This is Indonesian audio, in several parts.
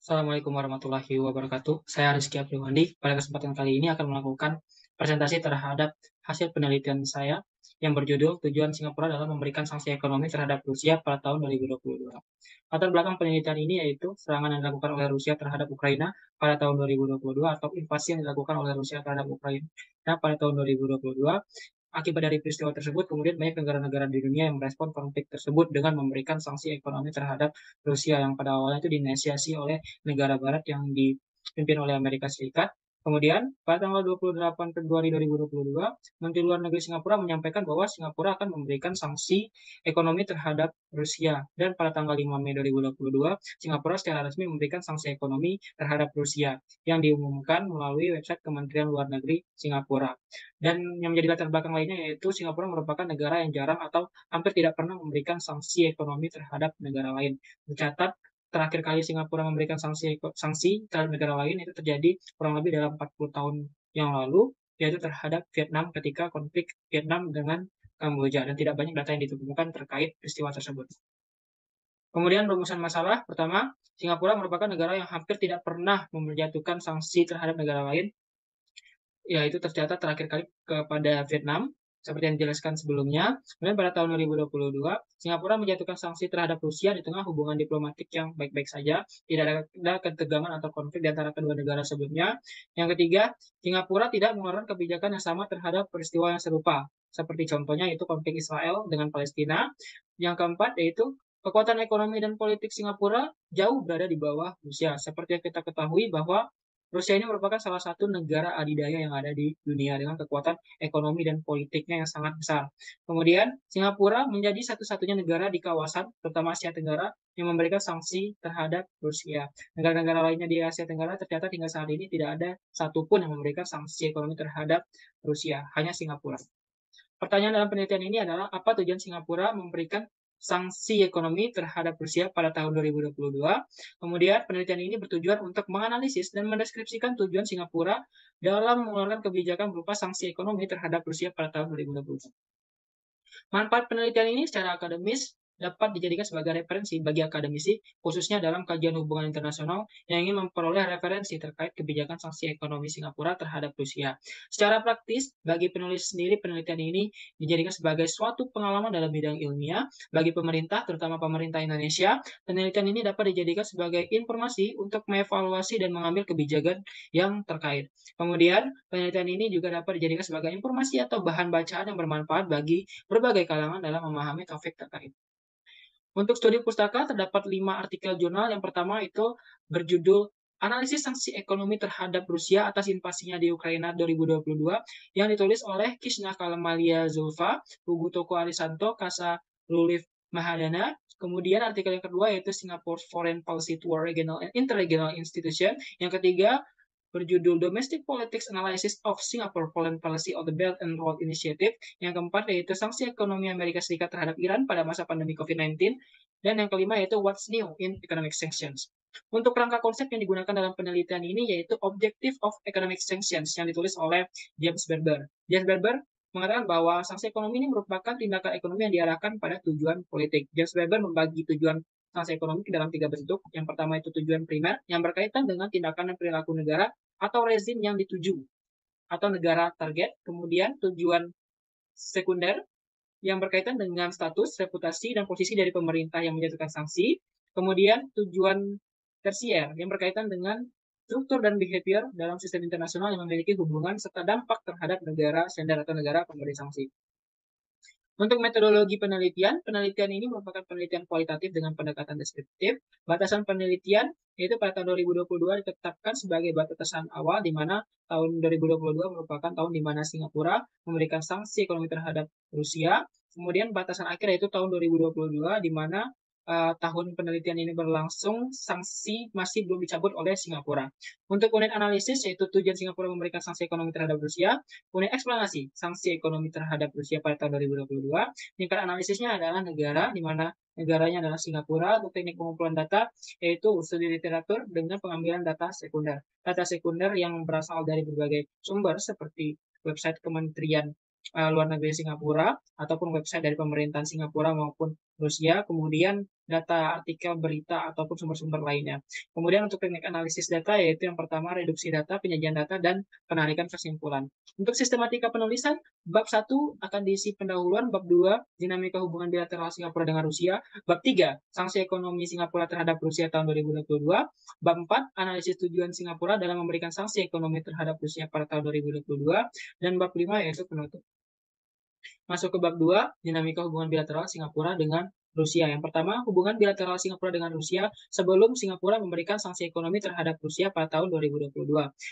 Assalamualaikum warahmatullahi wabarakatuh. Saya Rizky Apriwandi. Pada kesempatan kali ini akan melakukan presentasi terhadap hasil penelitian saya yang berjudul Tujuan Singapura dalam memberikan sanksi ekonomi terhadap Rusia pada tahun 2022. Latar belakang penelitian ini yaitu serangan yang dilakukan oleh Rusia terhadap Ukraina pada tahun 2022 atau invasi yang dilakukan oleh Rusia terhadap Ukraina pada tahun 2022. Akibat dari peristiwa tersebut, kemudian banyak negara-negara di dunia yang merespon konflik tersebut dengan memberikan sanksi ekonomi terhadap Rusia yang pada awalnya itu dinasiasi oleh negara barat yang dipimpin oleh Amerika Serikat. Kemudian, pada tanggal 28 Februari 2022, Menteri Luar Negeri Singapura menyampaikan bahwa Singapura akan memberikan sanksi ekonomi terhadap Rusia. Dan pada tanggal 5 Mei 2022, Singapura secara resmi memberikan sanksi ekonomi terhadap Rusia yang diumumkan melalui website Kementerian Luar Negeri Singapura. Dan yang menjadi latar belakang lainnya yaitu Singapura merupakan negara yang jarang atau hampir tidak pernah memberikan sanksi ekonomi terhadap negara lain. Tercatat terakhir kali Singapura memberikan sanksi terhadap negara lain itu terjadi kurang lebih dalam 40 tahun yang lalu, yaitu terhadap Vietnam ketika konflik Vietnam dengan Kamboja, dan tidak banyak data yang ditemukan terkait peristiwa tersebut. Kemudian rumusan masalah, pertama, Singapura merupakan negara yang hampir tidak pernah menjatuhkan sanksi terhadap negara lain, yaitu tercatat terakhir kali kepada Vietnam, seperti yang dijelaskan sebelumnya. Kemudian pada tahun 2022, Singapura menjatuhkan sanksi terhadap Rusia di tengah hubungan diplomatik yang baik-baik saja, tidak ada ketegangan atau konflik di antara kedua negara sebelumnya. Yang ketiga, Singapura tidak mengeluarkan kebijakan yang sama terhadap peristiwa yang serupa, seperti contohnya itu konflik Israel dengan Palestina. Yang keempat yaitu kekuatan ekonomi dan politik Singapura jauh berada di bawah Rusia. Seperti yang kita ketahui bahwa Rusia ini merupakan salah satu negara adidaya yang ada di dunia dengan kekuatan ekonomi dan politiknya yang sangat besar. Kemudian, Singapura menjadi satu-satunya negara di kawasan, terutama Asia Tenggara, yang memberikan sanksi terhadap Rusia. Negara-negara lainnya di Asia Tenggara tercatat hingga saat ini tidak ada satupun yang memberikan sanksi ekonomi terhadap Rusia, hanya Singapura. Pertanyaan dalam penelitian ini adalah apa tujuan Singapura memberikan sanksi ekonomi terhadap Rusia pada tahun 2022. Kemudian penelitian ini bertujuan untuk menganalisis dan mendeskripsikan tujuan Singapura dalam mengeluarkan kebijakan berupa sanksi ekonomi terhadap Rusia pada tahun 2022. Manfaat penelitian ini secara akademis dapat dijadikan sebagai referensi bagi akademisi, khususnya dalam kajian hubungan internasional yang ingin memperoleh referensi terkait kebijakan sanksi ekonomi Singapura terhadap Rusia. Secara praktis, bagi penulis sendiri, penelitian ini dijadikan sebagai suatu pengalaman dalam bidang ilmiah. Bagi pemerintah, terutama pemerintah Indonesia, penelitian ini dapat dijadikan sebagai informasi untuk mengevaluasi dan mengambil kebijakan yang terkait. Kemudian, penelitian ini juga dapat dijadikan sebagai informasi atau bahan bacaan yang bermanfaat bagi berbagai kalangan dalam memahami topik terkait. Untuk studi pustaka terdapat 5 artikel jurnal. Yang pertama itu berjudul Analisis Sanksi Ekonomi Terhadap Rusia atas Invasinya di Ukraina 2022 yang ditulis oleh Krishna Kalamalia Zulfa, Hugo Toko Arisanto, Kasa Lulif Mahadana. Kemudian artikel yang kedua yaitu Singapore Foreign Policy to a Regional and Interregional Institution. Yang ketiga berjudul Domestic Politics Analysis of Singapore Foreign Policy of the Belt and Road Initiative. Yang keempat yaitu sanksi ekonomi Amerika Serikat terhadap Iran pada masa pandemi COVID-19. Dan yang kelima yaitu What's New in Economic Sanctions. Untuk rangka konsep yang digunakan dalam penelitian ini yaitu Objective of Economic Sanctions yang ditulis oleh James Berber. James Berber mengatakan bahwa sanksi ekonomi ini merupakan tindakan ekonomi yang diarahkan pada tujuan politik. James Berber membagi tujuan sanksi ekonomi ke dalam 3 bentuk. Yang pertama itu tujuan primer yang berkaitan dengan tindakan dan perilaku negara atau rezim yang dituju atau negara target. Kemudian tujuan sekunder yang berkaitan dengan status, reputasi, dan posisi dari pemerintah yang menjatuhkan sanksi. Kemudian tujuan tersier yang berkaitan dengan struktur dan behavior dalam sistem internasional yang memiliki hubungan serta dampak terhadap negara sender atau negara pemberi sanksi. Untuk metodologi penelitian, penelitian ini merupakan penelitian kualitatif dengan pendekatan deskriptif. Batasan penelitian yaitu pada tahun 2022 ditetapkan sebagai batasan awal di mana tahun 2022 merupakan tahun di mana Singapura memberikan sanksi ekonomi terhadap Rusia. Kemudian batasan akhir yaitu tahun 2022 di mana tahun penelitian ini berlangsung, sanksi masih belum dicabut oleh Singapura. Untuk unit analisis yaitu tujuan Singapura memberikan sanksi ekonomi terhadap Rusia, unit eksplanasi sanksi ekonomi terhadap Rusia pada tahun 2022. Tingkat analisisnya adalah negara, di mana negaranya adalah Singapura. Untuk teknik pengumpulan data, yaitu studi literatur dengan pengambilan data sekunder. Data sekunder yang berasal dari berbagai sumber seperti website Kementerian Luar Negeri Singapura, ataupun website dari pemerintahan Singapura maupun Rusia, kemudian data artikel berita ataupun sumber-sumber lainnya. Kemudian untuk teknik analisis data yaitu yang pertama reduksi data, penyajian data, dan penarikan kesimpulan. Untuk sistematika penulisan, bab 1 akan diisi pendahuluan, bab 2 dinamika hubungan bilateral Singapura dengan Rusia, bab 3 sanksi ekonomi Singapura terhadap Rusia tahun 2022, bab 4 analisis tujuan Singapura dalam memberikan sanksi ekonomi terhadap Rusia pada tahun 2022, dan bab 5 yaitu penutup. Masuk ke bab 2, dinamika hubungan bilateral Singapura dengan Rusia. Yang pertama, hubungan bilateral Singapura dengan Rusia sebelum Singapura memberikan sanksi ekonomi terhadap Rusia pada tahun 2022.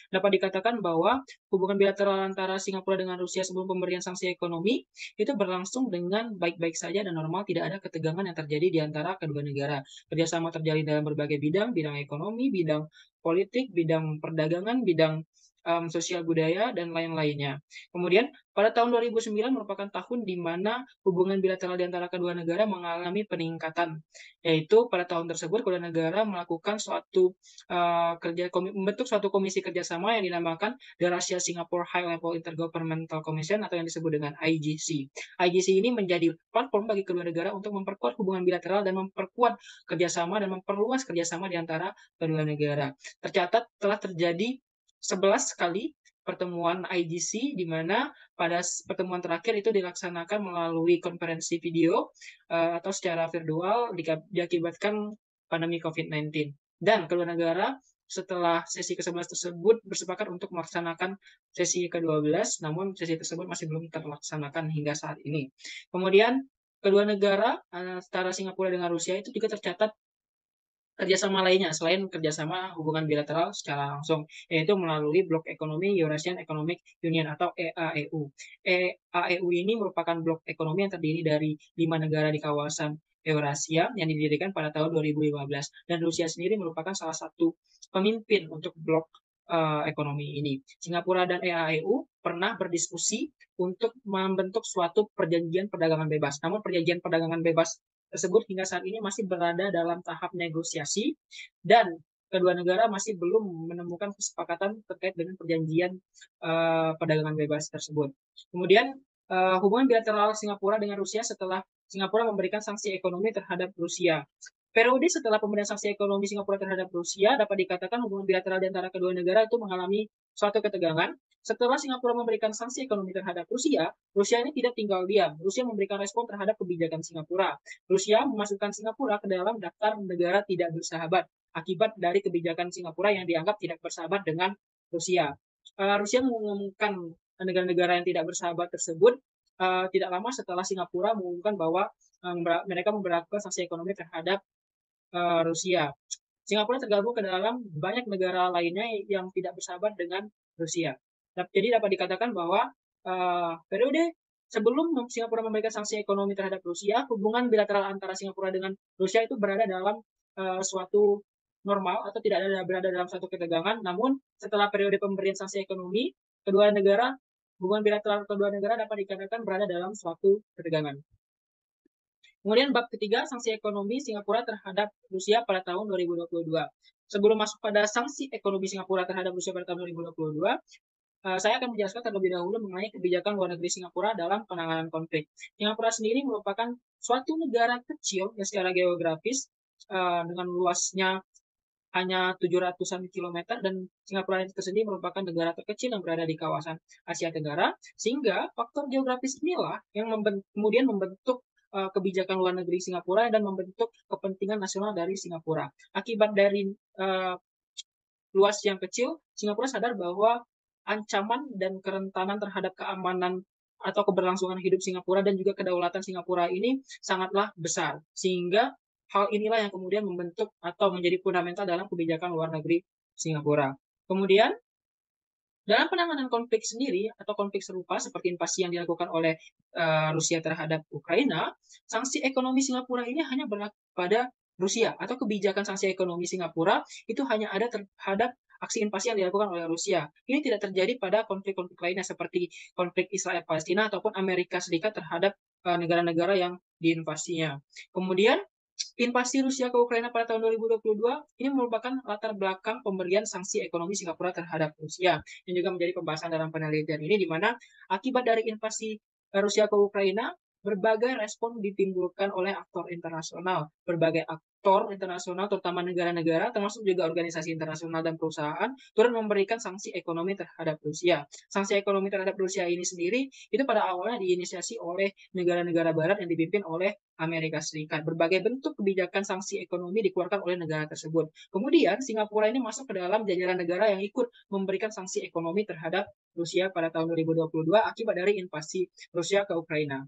Dapat dikatakan bahwa hubungan bilateral antara Singapura dengan Rusia sebelum pemberian sanksi ekonomi itu berlangsung dengan baik-baik saja dan normal, tidak ada ketegangan yang terjadi di antara kedua negara. Kerjasama terjalin dalam berbagai bidang, bidang ekonomi, bidang politik, bidang perdagangan, bidang sosial budaya, dan lain-lainnya. Kemudian pada tahun 2009 merupakan tahun di mana hubungan bilateral di antara kedua negara mengalami peningkatan, yaitu pada tahun tersebut kedua negara melakukan suatu membentuk suatu komisi kerjasama yang dinamakan The Russia-Singapore High Level Intergovernmental Commission atau yang disebut dengan IGC. IGC ini menjadi platform bagi kedua negara untuk memperkuat hubungan bilateral dan memperkuat kerjasama dan memperluas kerjasama di antara kedua negara. Tercatat telah terjadi 11 kali pertemuan IGC, di mana pada pertemuan terakhir itu dilaksanakan melalui konferensi video atau secara virtual diakibatkan pandemi COVID-19. Dan kedua negara setelah sesi ke-11 tersebut bersepakat untuk melaksanakan sesi ke-12, namun sesi tersebut masih belum terlaksanakan hingga saat ini. Kemudian kedua negara antara Singapura dengan Rusia itu juga tercatat kerjasama lainnya selain kerjasama hubungan bilateral secara langsung, yaitu melalui Blok Ekonomi Eurasian Economic Union atau EAEU. EAEU ini merupakan blok ekonomi yang terdiri dari 5 negara di kawasan Eurasia yang didirikan pada tahun 2015, dan Rusia sendiri merupakan salah satu pemimpin untuk blok ekonomi ini. Singapura dan EAEU pernah berdiskusi untuk membentuk suatu perjanjian perdagangan bebas. Namun perjanjian perdagangan bebas tersebut hingga saat ini masih berada dalam tahap negosiasi, dan kedua negara masih belum menemukan kesepakatan terkait dengan perjanjian perdagangan bebas tersebut. Kemudian hubungan bilateral Singapura dengan Rusia setelah Singapura memberikan sanksi ekonomi terhadap Rusia. Periode setelah pemberian sanksi ekonomi Singapura terhadap Rusia dapat dikatakan hubungan bilateral di antara kedua negara itu mengalami suatu ketegangan. Setelah Singapura memberikan sanksi ekonomi terhadap Rusia, Rusia ini tidak tinggal diam. Rusia memberikan respon terhadap kebijakan Singapura. Rusia memasukkan Singapura ke dalam daftar negara tidak bersahabat akibat dari kebijakan Singapura yang dianggap tidak bersahabat dengan Rusia. Rusia mengumumkan negara-negara yang tidak bersahabat tersebut tidak lama setelah Singapura mengumumkan bahwa mereka memperlakukan sanksi ekonomi terhadap Rusia. Singapura tergabung ke dalam banyak negara lainnya yang tidak bersahabat dengan Rusia. Jadi dapat dikatakan bahwa periode sebelum Singapura memberikan sanksi ekonomi terhadap Rusia, hubungan bilateral antara Singapura dengan Rusia itu berada dalam suatu normal atau tidak berada dalam suatu ketegangan. Namun setelah periode pemberian sanksi ekonomi, hubungan bilateral kedua negara dapat dikatakan berada dalam suatu ketegangan. Kemudian bab ketiga, sanksi ekonomi Singapura terhadap Rusia pada tahun 2022. Sebelum masuk pada sanksi ekonomi Singapura terhadap Rusia pada tahun 2022, saya akan menjelaskan terlebih dahulu mengenai kebijakan luar negeri Singapura dalam penanganan konflik. Singapura sendiri merupakan suatu negara kecil yang secara geografis dengan luasnya hanya 700-an kilometer, dan Singapura itu sendiri merupakan negara terkecil yang berada di kawasan Asia Tenggara, sehingga faktor geografis inilah yang kemudian membentuk kebijakan luar negeri Singapura dan membentuk kepentingan nasional dari Singapura. Akibat dari luas yang kecil, Singapura sadar bahwa ancaman dan kerentanan terhadap keamanan atau keberlangsungan hidup Singapura dan juga kedaulatan Singapura ini sangatlah besar. Sehingga hal inilah yang kemudian membentuk atau menjadi fundamental dalam kebijakan luar negeri Singapura. Kemudian dalam penanganan konflik sendiri atau konflik serupa seperti invasi yang dilakukan oleh Rusia terhadap Ukraina, sanksi ekonomi Singapura ini hanya berlaku pada Rusia, atau kebijakan sanksi ekonomi Singapura itu hanya ada terhadap aksi invasi yang dilakukan oleh Rusia. Ini tidak terjadi pada konflik-konflik lainnya seperti konflik Israel-Palestina ataupun Amerika Serikat terhadap negara-negara yang diinvasinya. Kemudian invasi Rusia ke Ukraina pada tahun 2022 ini merupakan latar belakang pemberian sanksi ekonomi Singapura terhadap Rusia, yang juga menjadi pembahasan dalam penelitian ini, di mana akibat dari invasi Rusia ke Ukraina, berbagai respon ditimbulkan oleh aktor internasional. Berbagai aktor internasional, terutama negara-negara, termasuk juga organisasi internasional dan perusahaan, turut memberikan sanksi ekonomi terhadap Rusia. Sanksi ekonomi terhadap Rusia ini sendiri, itu pada awalnya diinisiasi oleh negara-negara barat yang dipimpin oleh Amerika Serikat. Berbagai bentuk kebijakan sanksi ekonomi dikeluarkan oleh negara tersebut. Kemudian, Singapura ini masuk ke dalam jajaran negara yang ikut memberikan sanksi ekonomi terhadap Rusia pada tahun 2022 akibat dari invasi Rusia ke Ukraina.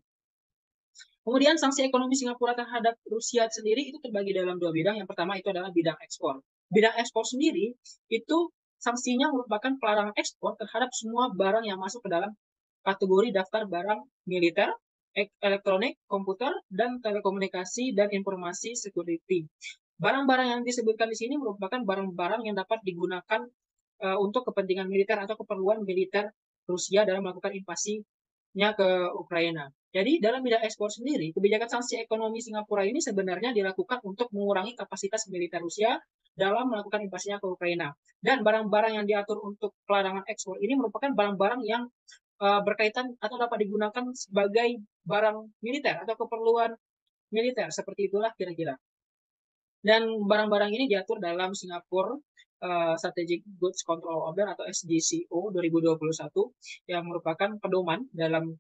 Kemudian sanksi ekonomi Singapura terhadap Rusia sendiri itu terbagi dalam dua bidang. Yang pertama itu adalah bidang ekspor. Bidang ekspor sendiri itu sanksinya merupakan pelarangan ekspor terhadap semua barang yang masuk ke dalam kategori daftar barang militer, elektronik, komputer, dan telekomunikasi dan informasi security. Barang-barang yang disebutkan di sini merupakan barang-barang yang dapat digunakan untuk kepentingan militer atau keperluan militer Rusia dalam melakukan invasinya ke Ukraina. Jadi dalam bidang ekspor sendiri, kebijakan sanksi ekonomi Singapura ini sebenarnya dilakukan untuk mengurangi kapasitas militer Rusia dalam melakukan invasinya ke Ukraina. Dan barang-barang yang diatur untuk pelarangan ekspor ini merupakan barang-barang yang berkaitan atau dapat digunakan sebagai barang militer atau keperluan militer. Seperti itulah kira-kira. Dan barang-barang ini diatur dalam Singapore Strategic Goods Control Order atau SGCO 2021 yang merupakan pedoman dalam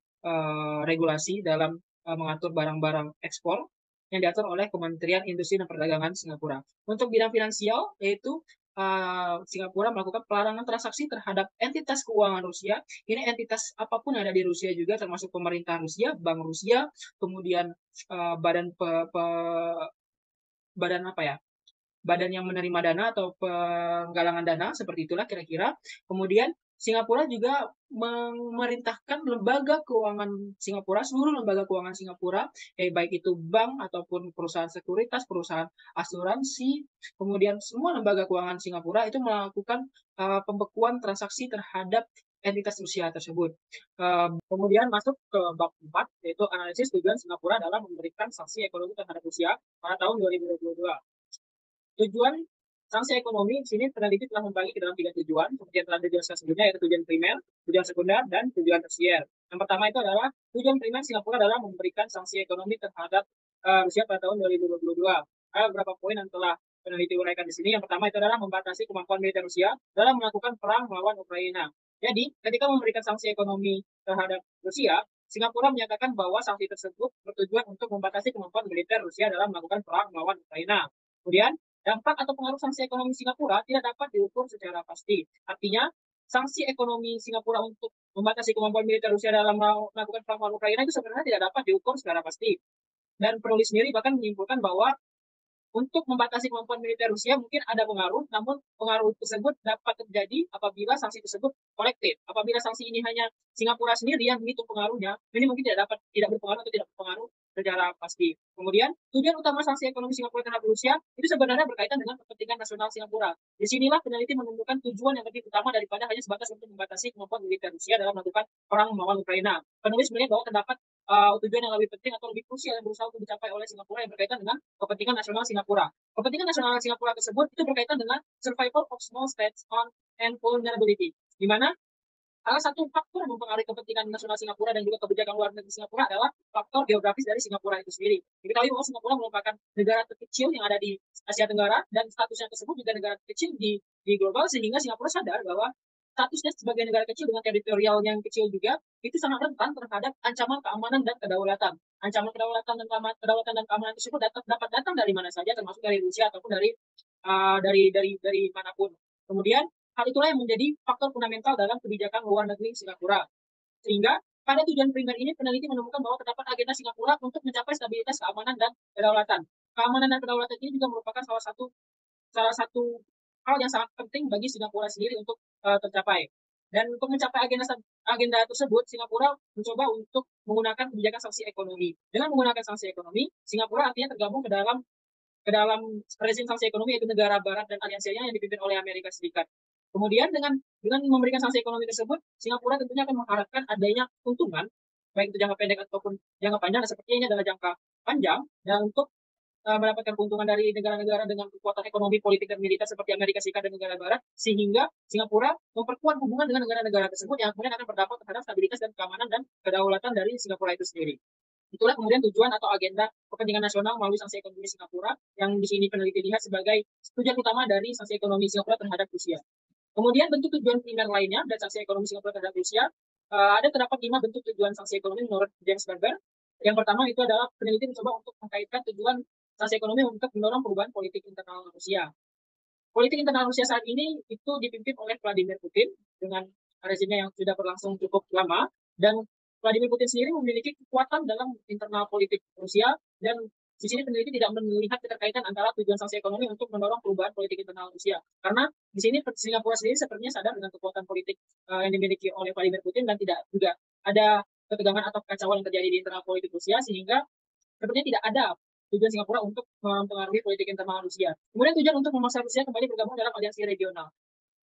regulasi dalam mengatur barang-barang ekspor yang diatur oleh Kementerian Industri dan Perdagangan Singapura. Untuk bidang finansial, yaitu Singapura melakukan pelarangan transaksi terhadap entitas keuangan Rusia. Ini entitas apapun yang ada di Rusia juga, termasuk pemerintah Rusia, Bank Rusia, kemudian badan badan apa ya? Badan yang menerima dana atau penggalangan dana, seperti itulah kira-kira. Kemudian Singapura juga memerintahkan lembaga keuangan Singapura, seluruh lembaga keuangan Singapura, baik itu bank ataupun perusahaan sekuritas, perusahaan asuransi, kemudian semua lembaga keuangan Singapura itu melakukan pembekuan transaksi terhadap entitas Rusia tersebut. Kemudian masuk ke bab 4, yaitu analisis tujuan Singapura dalam memberikan sanksi ekonomi terhadap Rusia pada tahun 2022. Tujuan sanksi ekonomi di sini peneliti telah membagi ke dalam 3 tujuan, seperti yang telah dijelaskan sebelumnya, yaitu tujuan primer, tujuan sekunder, dan tujuan tersier. Yang pertama itu adalah tujuan primer Singapura dalam memberikan sanksi ekonomi terhadap Rusia pada tahun 2022. Ada beberapa poin yang telah peneliti uraikan di sini. Yang pertama itu adalah membatasi kemampuan militer Rusia dalam melakukan perang melawan Ukraina. Jadi, ketika memberikan sanksi ekonomi terhadap Rusia, Singapura menyatakan bahwa sanksi tersebut bertujuan untuk membatasi kemampuan militer Rusia dalam melakukan perang melawan Ukraina. Kemudian, dampak atau pengaruh sanksi ekonomi Singapura tidak dapat diukur secara pasti. Artinya, sanksi ekonomi Singapura untuk membatasi kemampuan militer Rusia dalam melakukan perang melawan Ukraina itu sebenarnya tidak dapat diukur secara pasti. Dan penulis sendiri bahkan menyimpulkan bahwa untuk membatasi kemampuan militer Rusia mungkin ada pengaruh, namun pengaruh tersebut dapat terjadi apabila sanksi tersebut kolektif. Apabila sanksi ini hanya Singapura sendiri yang menghitung pengaruhnya, ini mungkin tidak berpengaruh atau tidak berpengaruh secara pasti. Kemudian, tujuan utama sanksi ekonomi Singapura terhadap Rusia itu sebenarnya berkaitan dengan kepentingan nasional Singapura. Disinilah peneliti menemukan tujuan yang lebih utama daripada hanya sebatas untuk membatasi kemampuan militer Rusia dalam melakukan perang melawan Ukraina. Penulis melihat bahwa terdapat tujuan yang lebih penting atau lebih krusial yang berusaha untuk dicapai oleh Singapura yang berkaitan dengan kepentingan nasional Singapura. Kepentingan nasional Singapura tersebut itu berkaitan dengan survival of small states on and vulnerability, di mana salah satu faktor yang mempengaruhi kepentingan nasional Singapura dan juga kebijakan luar negeri Singapura adalah faktor geografis dari Singapura itu sendiri. Kita tahu bahwa Singapura merupakan negara terkecil yang ada di Asia Tenggara dan statusnya tersebut juga negara kecil di global, sehingga Singapura sadar bahwa statusnya sebagai negara kecil dengan teritorial yang kecil juga itu sangat rentan terhadap ancaman keamanan dan kedaulatan. Ancaman kedaulatan dan keamanan tersebut dapat datang dari mana saja, termasuk dari Rusia ataupun dari manapun. Kemudian hal itulah yang menjadi faktor fundamental dalam kebijakan luar negeri Singapura. Sehingga pada tujuan primer ini peneliti menemukan bahwa terdapat agenda Singapura untuk mencapai stabilitas keamanan dan kedaulatan. Keamanan dan kedaulatan ini juga merupakan salah satu hal yang sangat penting bagi Singapura sendiri untuk tercapai. Dan untuk mencapai agenda tersebut, Singapura mencoba untuk menggunakan kebijakan sanksi ekonomi. Dengan menggunakan sanksi ekonomi, Singapura artinya tergabung ke dalam rezim sanksi ekonomi, yaitu negara barat dan aliansinya yang dipimpin oleh Amerika Serikat. Kemudian dengan memberikan sanksi ekonomi tersebut, Singapura tentunya akan mengharapkan adanya keuntungan, baik itu jangka pendek ataupun jangka panjang, dan sepertinya ini adalah jangka panjang, dan untuk mendapatkan keuntungan dari negara-negara dengan kekuatan ekonomi, politik, dan militer seperti Amerika Serikat dan negara barat, sehingga Singapura memperkuat hubungan dengan negara-negara tersebut yang kemudian akan berdampak terhadap stabilitas dan keamanan dan kedaulatan dari Singapura itu sendiri. Itulah kemudian tujuan atau agenda kepentingan nasional melalui sanksi ekonomi Singapura yang di sini peneliti lihat sebagai tujuan utama dari sanksi ekonomi Singapura terhadap Rusia. Kemudian bentuk tujuan primer lainnya dan sanksi ekonomi Singapura terhadap Rusia, ada terdapat 5 bentuk tujuan sanksi ekonomi menurut James Berger. Yang pertama itu adalah peneliti mencoba untuk mengkaitkan tujuan sanksi ekonomi untuk mendorong perubahan politik internal Rusia. Politik internal Rusia saat ini itu dipimpin oleh Vladimir Putin dengan rezimnya yang sudah berlangsung cukup lama, dan Vladimir Putin sendiri memiliki kekuatan dalam internal politik Rusia, dan di sini peneliti tidak melihat keterkaitan antara tujuan sanksi ekonomi untuk mendorong perubahan politik internal Rusia. Karena di sini Singapura sendiri sepertinya sadar dengan kekuatan politik yang dimiliki oleh Vladimir Putin, dan tidak juga ada ketegangan atau kekacauan yang terjadi di internal politik Rusia, sehingga sepertinya tidak ada tujuan Singapura untuk mempengaruhi politik internal Rusia. Kemudian tujuan untuk memaksa Rusia kembali bergabung dalam aliansi regional.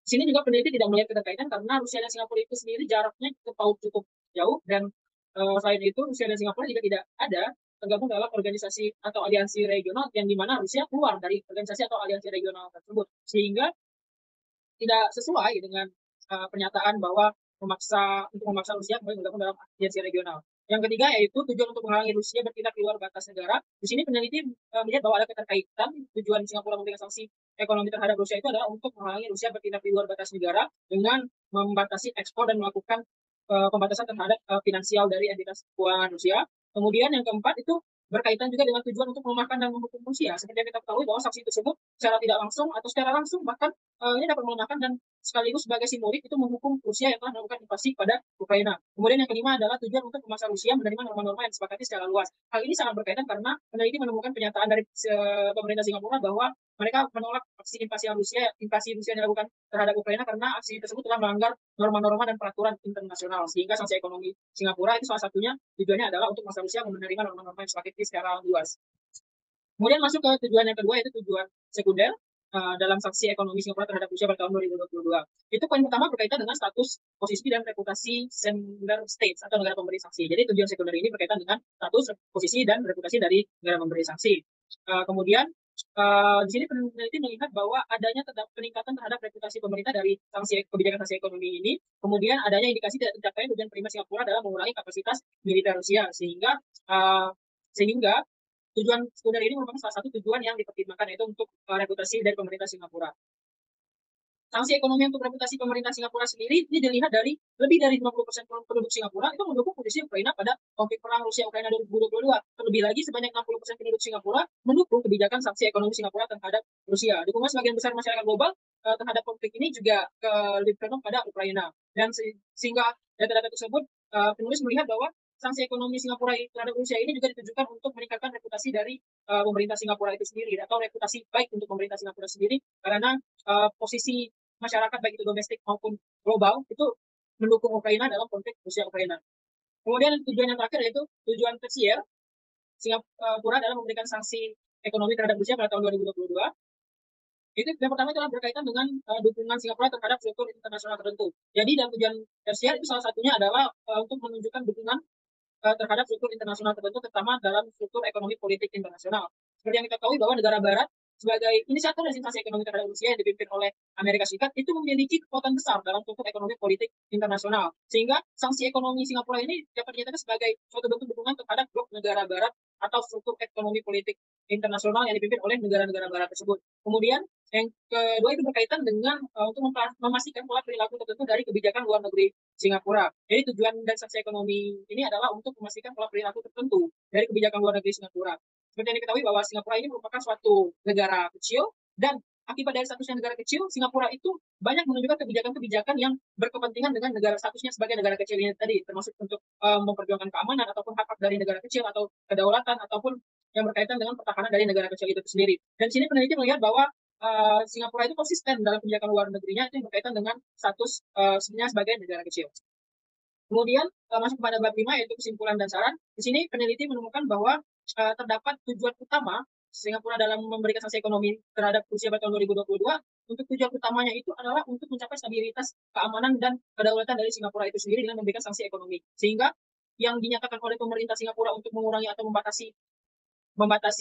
Di sini juga peneliti tidak melihat keterkaitan karena Rusia dan Singapura itu sendiri jaraknya cukup jauh, dan selain itu Rusia dan Singapura juga tidak ada tergabung dalam organisasi atau aliansi regional yang dimana Rusia keluar dari organisasi atau aliansi regional tersebut, sehingga tidak sesuai dengan pernyataan bahwa memaksa Rusia kembali bergabung dalam aliansi regional. Yang ketiga yaitu tujuan untuk menghalangi Rusia bertindak di luar batas negara. Di sini peneliti melihat bahwa ada keterkaitan tujuan Singapura memberikan sanksi ekonomi terhadap Rusia itu adalah untuk menghalangi Rusia bertindak di luar batas negara dengan membatasi ekspor dan melakukan pembatasan terhadap finansial dari entitas keuangan Rusia. Kemudian yang keempat itu berkaitan juga dengan tujuan untuk melemahkan dan menghukum Rusia. Seperti yang kita ketahui bahwa sanksi tersebut secara tidak langsung atau secara langsung bahkan ini dapat melemahkan dan sekaligus sebagai simbolik itu menghukum Rusia yang telah melakukan invasi pada Ukraina. Kemudian yang kelima adalah tujuan untuk memaksa Rusia menerima norma-norma yang disepakati secara luas. Hal ini sangat berkaitan karena peneliti menemukan pernyataan dari pemerintah Singapura bahwa mereka menolak invasi Rusia yang dilakukan terhadap Ukraina karena aksi tersebut telah melanggar norma-norma dan peraturan internasional, sehingga sanksi ekonomi Singapura itu salah satunya tujuannya adalah untuk memaksa Rusia menerima norma-norma yang disepakati secara luas. Kemudian masuk ke tujuan yang kedua yaitu tujuan sekunder dalam sanksi ekonomi Singapura terhadap Rusia pada tahun 2022. Itu poin pertama berkaitan dengan status, posisi, dan reputasi sender states atau negara pemberi sanksi. Jadi tujuan sekunder ini berkaitan dengan status, posisi, dan reputasi dari negara pemberi sanksi. Kemudian di sini peneliti melihat bahwa adanya peningkatan terhadap reputasi pemerintah dari kebijakan sanksi ekonomi ini, kemudian adanya indikasi tidak tercapainya tujuan primer Singapura dalam mengurangi kapasitas militer Rusia, sehingga tujuan sekunder ini merupakan salah satu tujuan yang dipertimbangkan, yaitu untuk reputasi dari pemerintah Singapura. Sanksi ekonomi untuk reputasi pemerintah Singapura sendiri ini dilihat dari lebih dari 50% penduduk Singapura itu mendukung kondisi Ukraina pada konflik perang Rusia-Ukraina 2022. Terlebih lagi sebanyak 60% penduduk Singapura mendukung kebijakan sanksi ekonomi Singapura terhadap Rusia. Dukungan sebagian besar masyarakat global terhadap konflik ini juga lebih condong pada Ukraina. Dan sehingga data-data tersebut penulis melihat bahwa sanksi ekonomi Singapura terhadap Rusia ini juga ditujukan untuk meningkatkan reputasi dari pemerintah Singapura itu sendiri, atau reputasi baik untuk pemerintah Singapura sendiri, karena posisi masyarakat baik itu domestik maupun global itu mendukung Ukraina dalam konflik Rusia-Ukraina. Kemudian tujuan yang terakhir yaitu tujuan tersier Singapura dalam memberikan sanksi ekonomi terhadap Rusia pada tahun 2022. Itu yang pertama adalah berkaitan dengan dukungan Singapura terhadap struktur internasional tertentu. Jadi dalam tujuan tersier itu salah satunya adalah untuk menunjukkan dukungan terhadap struktur internasional tertentu, terutama dalam struktur ekonomi politik internasional. Seperti yang kita ketahui bahwa negara Barat sebagai inisiator dari sanksi ekonomi terhadap Rusia yang dipimpin oleh Amerika Serikat itu memiliki kekuatan besar dalam struktur ekonomi politik internasional, sehingga sanksi ekonomi Singapura ini dapat dinyatakan sebagai suatu bentuk dukungan terhadap blok negara Barat atau struktur ekonomi politik internasional yang dipimpin oleh negara-negara Barat tersebut. Kemudian yang kedua itu berkaitan dengan untuk memastikan pola perilaku tertentu dari kebijakan luar negeri Singapura. Jadi tujuan dan sanksi ekonomi ini adalah untuk memastikan pola perilaku tertentu dari kebijakan luar negeri Singapura. Seperti yang diketahui bahwa Singapura ini merupakan suatu negara kecil, dan akibat dari statusnya negara kecil, Singapura itu banyak menunjukkan kebijakan-kebijakan yang berkepentingan dengan negara statusnya sebagai negara kecil ini tadi, termasuk untuk memperjuangkan keamanan ataupun hak-hak dari negara kecil atau kedaulatan ataupun yang berkaitan dengan pertahanan dari negara kecil itu sendiri. Dan sini peneliti melihat bahwa Singapura itu konsisten dalam kebijakan luar negerinya itu yang berkaitan dengan status sebagai negara kecil. Kemudian masuk kepada bab 5 yaitu kesimpulan dan saran. Di sini peneliti menemukan bahwa terdapat tujuan utama Singapura dalam memberikan sanksi ekonomi terhadap Rusia pada tahun 2022. Untuk tujuan utamanya itu adalah untuk mencapai stabilitas, keamanan, dan kedaulatan dari Singapura itu sendiri dengan memberikan sanksi ekonomi. Sehingga yang dinyatakan oleh pemerintah Singapura untuk mengurangi atau membatasi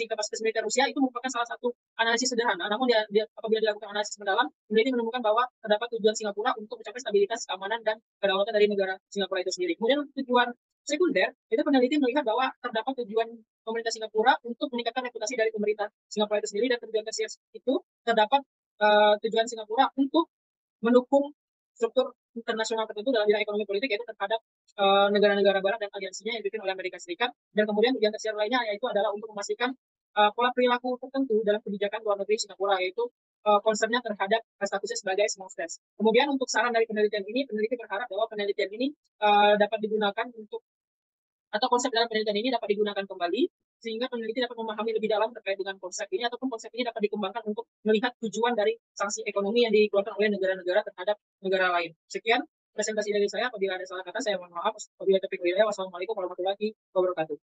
kapasitas militer Rusia itu merupakan salah satu analisis sederhana. Namun apabila dilakukan analisis mendalam, peneliti menemukan bahwa terdapat tujuan Singapura untuk mencapai stabilitas, keamanan, dan kedaulatan dari negara Singapura itu sendiri. Kemudian tujuan Sekunder, itu peneliti melihat bahwa terdapat tujuan pemerintah Singapura untuk meningkatkan reputasi dari pemerintah Singapura itu sendiri, dan tujuan tersier itu terdapat tujuan Singapura untuk mendukung struktur internasional tertentu dalam bidang ekonomi politik, yaitu terhadap negara-negara barat dan aliansinya yang dipimpin oleh Amerika Serikat. Dan kemudian tujuan tersier lainnya yaitu adalah untuk memastikan pola perilaku tertentu dalam kebijakan luar negeri Singapura, yaitu concernnya terhadap statusnya sebagai small states. Kemudian untuk saran dari penelitian ini, peneliti berharap bahwa penelitian ini dapat digunakan untuk, atau konsep dalam penelitian ini dapat digunakan kembali, sehingga peneliti dapat memahami lebih dalam terkait dengan konsep ini, ataupun konsep ini dapat dikembangkan untuk melihat tujuan dari sanksi ekonomi yang dikeluarkan oleh negara-negara terhadap negara lain. Sekian presentasi dari saya. Apabila ada salah kata, saya mohon maaf. Apabila topik wilayah, wassalamualaikum warahmatullahi wabarakatuh.